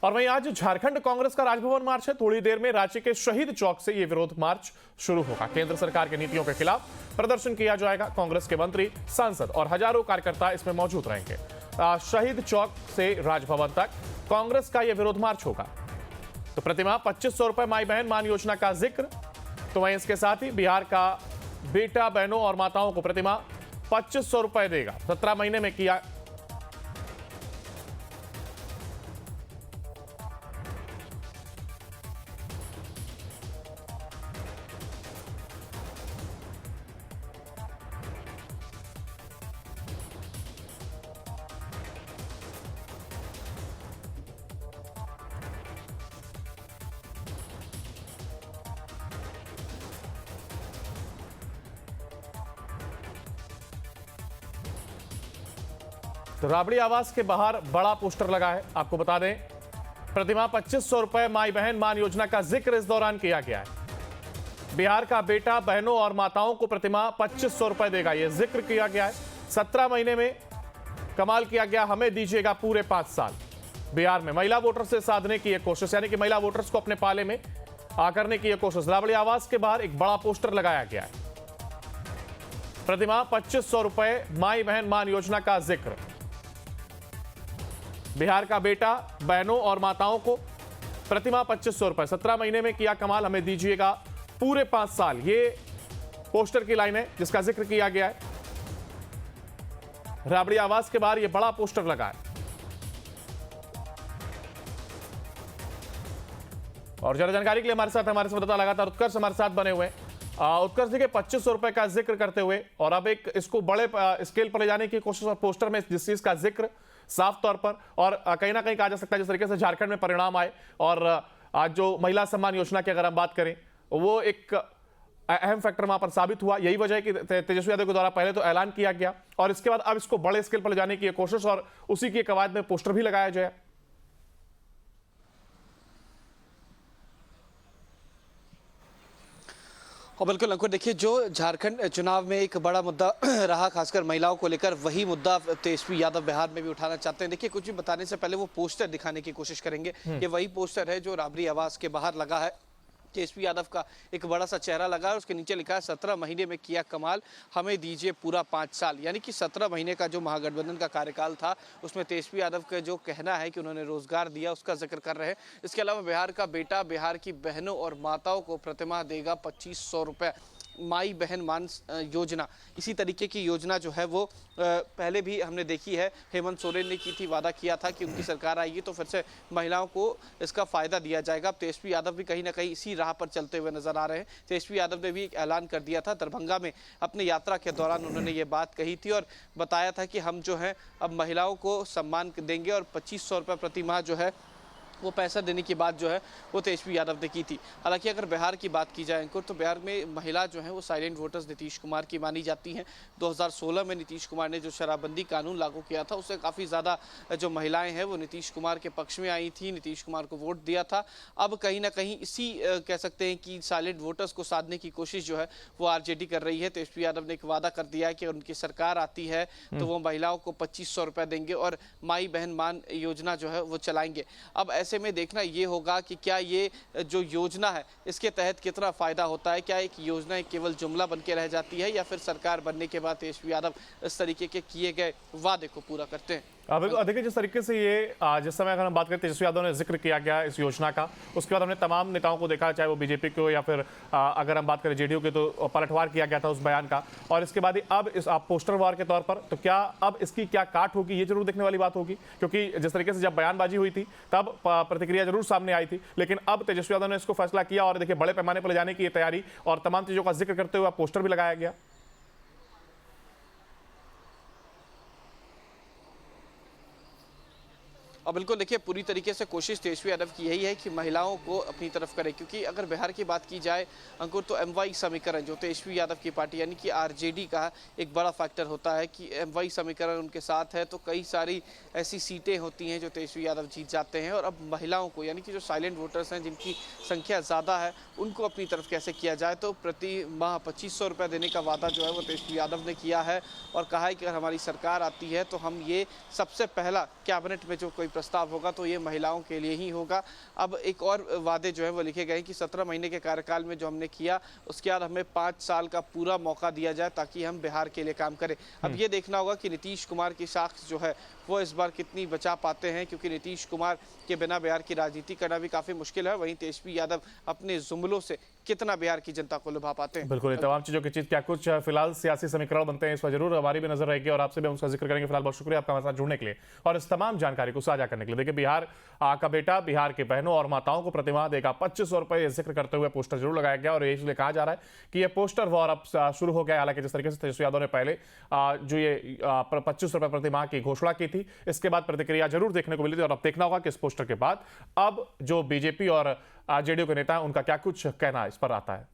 और वहीं आज झारखंड कांग्रेस का राजभवन मार्च है। थोड़ी देर में रांची के शहीद चौक से यह विरोध मार्च शुरू होगा। केंद्र सरकार की नीतियों के खिलाफ प्रदर्शन किया जाएगा। कांग्रेस के मंत्री, सांसद और हजारों कार्यकर्ता इसमें मौजूद रहेंगे। शहीद चौक से राजभवन तक कांग्रेस का यह विरोध मार्च होगा। तो प्रतिमाह 2500 रुपए माई बहन मान योजना का जिक्र। तो वहीं इसके साथ ही बिहार का बेटा बहनों और माताओं को प्रतिमाह 2500 रुपए देगा। 17 महीने में किया तो राबड़ी आवास के बाहर बड़ा पोस्टर लगा है। आपको बता दें, प्रतिमाह 2500 रुपए माई बहन मान योजना का जिक्र इस दौरान किया गया है। बिहार का बेटा बहनों और माताओं को प्रतिमाह 2500 रुपए देगा, यह जिक्र किया गया है। 17 महीने में कमाल किया गया, हमें दीजिएगा पूरे 5 साल। बिहार में महिला वोटर से साधने की यह कोशिश, यानी कि महिला वोटर्स को अपने पाले में आकरने की यह कोशिश। राबड़ी आवास के बाहर एक बड़ा पोस्टर लगाया गया है। प्रतिमाह 2500 रुपए माई बहन मान योजना का जिक्र। बिहार का बेटा बहनों और माताओं को प्रतिमाह 2500 रुपए, 17 महीने में किया कमाल, हमें दीजिएगा पूरे 5 साल। ये पोस्टर की लाइन है जिसका जिक्र किया गया है। राबड़ी आवास के बाहर यह बड़ा पोस्टर लगा है। और ज्यादा जानकारी के लिए हमारे संवाददाता लगातार उत्कर्ष हमारे साथ बने हुए हैं। उत्कर्ष जी के 2500 रुपए का जिक्र करते हुए और अब एक इसको बड़े स्केल पर ले जाने की कोशिश, और पोस्टर में जिस चीज का जिक्र साफ तौर पर और कहीं ना कहीं कहा जा सकता है जिस तरीके से झारखंड में परिणाम आए और आज जो महिला सम्मान योजना की अगर हम बात करें, वो एक अहम फैक्टर वहां पर साबित हुआ। यही वजह है कि तेजस्वी यादव के द्वारा पहले तो ऐलान किया गया और इसके बाद अब इसको बड़े स्केल पर ले जाने की कोशिश और उसी की कवायद में पोस्टर भी लगाया जाए। और बिल्कुल अंकुर, देखिए जो झारखंड चुनाव में एक बड़ा मुद्दा रहा खासकर महिलाओं को लेकर, वही मुद्दा तेजस्वी यादव बिहार में भी उठाना चाहते हैं। देखिए कुछ भी बताने से पहले वो पोस्टर दिखाने की कोशिश करेंगे। ये वही पोस्टर है जो राबड़ी आवास के बाहर लगा है। तेजस्वी यादव का एक बड़ा सा चेहरा लगा है, उसके नीचे लिखा है 17 महीने में किया कमाल, हमें दीजिए पूरा 5 साल। यानी कि 17 महीने का जो महागठबंधन का कार्यकाल था उसमें तेजस्वी यादव का जो कहना है कि उन्होंने रोजगार दिया, उसका जिक्र कर रहे हैं। इसके अलावा बिहार का बेटा बिहार की बहनों और माताओं को प्रतिमाह देगा 2500 रुपये माई बहन मान योजना। इसी तरीके की योजना जो है वो पहले भी हमने देखी है। हेमंत सोरेन ने की थी, वादा किया था कि उनकी सरकार आएगी तो फिर से महिलाओं को इसका फायदा दिया जाएगा। अब तेजस्वी यादव भी कहीं ना कहीं इसी राह पर चलते हुए नजर आ रहे हैं। तेजस्वी यादव ने भी एक ऐलान कर दिया था दरभंगा में, अपनी यात्रा के दौरान उन्होंने ये बात कही थी और बताया था कि हम जो है अब महिलाओं को सम्मान देंगे और 2500 रुपये प्रति माह जो है वो पैसा देने की बात जो है वो तेजस्वी यादव ने की थी। हालांकि अगर बिहार की बात की जाए अंकुर, तो बिहार में महिला जो है वो साइलेंट वोटर्स नीतीश कुमार की मानी जाती हैं। 2016 में नीतीश कुमार ने जो शराबबंदी कानून लागू किया था उससे काफ़ी ज़्यादा जो महिलाएं हैं वो नीतीश कुमार के पक्ष में आई थी, नीतीश कुमार को वोट दिया था। अब कहीं ना कहीं इसी कह सकते हैं कि साइलेंट वोटर्स को साधने की कोशिश जो है वो आरजेडी कर रही है। तेजस्वी यादव ने एक वादा कर दिया है कि उनकी सरकार आती है तो वो महिलाओं को 2500 रुपये देंगे और माई बहन मान योजना जो है वो चलाएंगे। अब ऐसे में देखना ये होगा कि क्या ये जो योजना है इसके तहत कितना फायदा होता है। क्या एक योजना केवल जुमला बन के रह जाती है या फिर सरकार बनने के बाद तेजस्वी यादव इस तरीके के किए गए वादे को पूरा करते हैं। देखिए जिस तरीके से ये जिस समय अगर हम बात करें तेजस्वी यादव ने जिक्र किया गया इस योजना का, उसके बाद हमने तमाम नेताओं को देखा, चाहे वो बीजेपी को या फिर अगर हम बात करें जेडीयू के, तो पलटवार किया गया था उस बयान का। और इसके बाद ही अब इस आप पोस्टर वार के तौर पर, तो क्या अब इसकी क्या काट होगी, ये जरूर देखने वाली बात होगी। क्योंकि जिस तरीके से जब बयानबाजी हुई थी तब प्रतिक्रिया जरूर सामने आई थी, लेकिन अब तेजस्वी यादव ने इसको फैसला किया और देखिए बड़े पैमाने पर ले जाने की तैयारी और तमाम चीजों का जिक्र करते हुए पोस्टर भी लगाया गया। और बिल्कुल देखिए पूरी तरीके से कोशिश तेजस्वी यादव की यही है कि महिलाओं को अपनी तरफ करे। क्योंकि अगर बिहार की बात की जाए अंकुर, तो एमवाई समीकरण जो तेजस्वी यादव की पार्टी यानी कि आरजेडी का एक बड़ा फैक्टर होता है कि एमवाई समीकरण उनके साथ है तो कई सारी ऐसी सीटें होती हैं जो तेजस्वी यादव जीत जाते हैं। और अब महिलाओं को यानी कि जो साइलेंट वोटर्स हैं जिनकी संख्या ज़्यादा है उनको अपनी तरफ कैसे किया जाए, तो प्रति माह 2500 रुपये देने का वादा जो है वो तेजस्वी यादव ने किया है और कहा है कि अगर हमारी सरकार आती है तो हम ये सबसे पहला कैबिनेट में जो कोई प्रस्ताव होगा तो ये महिलाओं के लिए ही होगा। अब एक और वादे जो है वो लिखे गए हैं कि 17 महीने के कार्यकाल में जो हमने किया उसके बाद हमें 5 साल का पूरा मौका दिया जाए ताकि हम बिहार के लिए काम करें। अब ये देखना होगा कि नीतीश कुमार की साख जो है वो इस बार कितनी बचा पाते हैं, क्योंकि नीतीश कुमार के बिना बिहार की राजनीति करना भी काफी मुश्किल है। वहीं तेजस्वी यादव अपने जुमलों से कितना बिहार की जनता को लुभा पाते हैं। बिल्कुल, तमाम चीजों की चीज क्या कुछ फिलहाल सियासी समीकरण बनते हैं, इस पर जरूर हमारी भी नजर रहेगी और आपसे भी हम उसका जिक्र करेंगे। फिलहाल बहुत शुक्रिया आपका हमारे साथ जुड़ने के लिए और इस तमाम जानकारी को साझा करने के लिए। देखिए, बिहार का बेटा बिहार के बहनों और माताओं को प्रतिमाह देगा 2500 रुपए, जिक्र करते हुए पोस्टर जरूर लगाया गया और इसलिए कहा जा रहा है कि यह पोस्टर वॉर अब शुरू हो गया। हालांकि जिस तरीके से तेजस्वी यादव ने पहले जो ये 2500 रुपए प्रतिमाह की घोषणा की थी, इसके बाद प्रतिक्रिया जरूर देखने को मिली थी और अब देखना होगा कि इस पोस्टर के बाद अब जो बीजेपी और जेडीयू के नेता हैं उनका क्या कुछ कहना इस पर आता है।